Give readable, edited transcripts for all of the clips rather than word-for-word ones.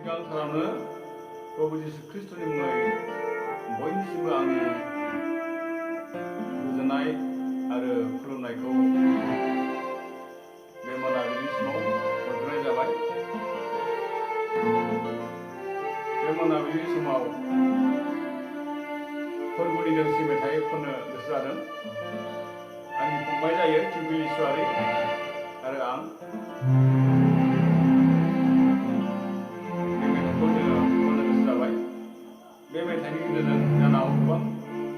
सिगां सारावनो प्रभु जिसु ख्रिस्टनि मुङै बयनिसिमबो आंनि गोजोननाय आरो खुलुमनायखौ बे मोनाबिलि समाव हरग्रोनाय जाबाय। बे मोनाबिलि समाव फोरबोनि दोंसे मेथाइ खननो गोसो जादों। आंनि फंबाय जायो थिउबिल इसवारि आरो आं बे मेथाइनि गेजेरजों जानाव गोबां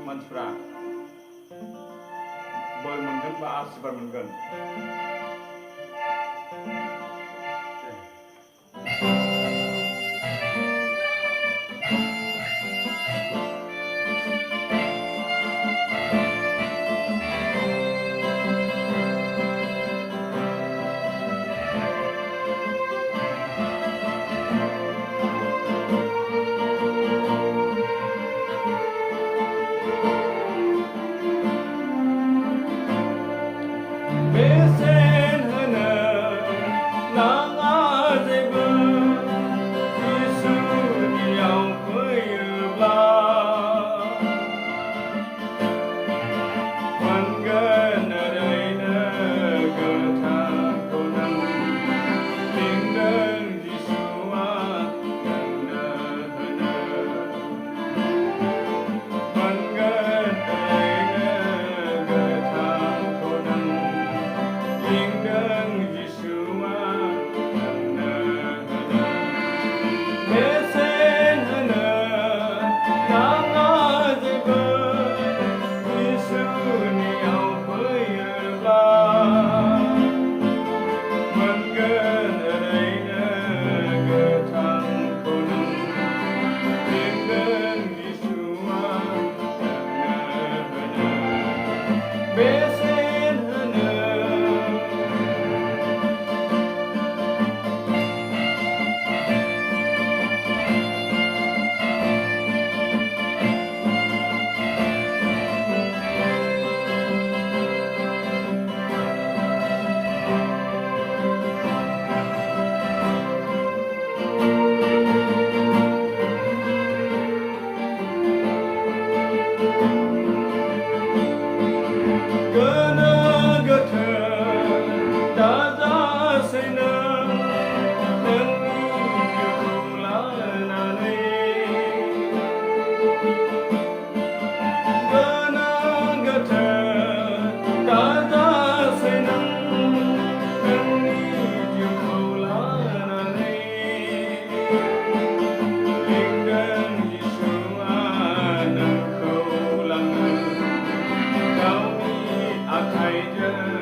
मानसिफ्रा बोर मोनगोन बा आशीर्बाद मोनगोन। I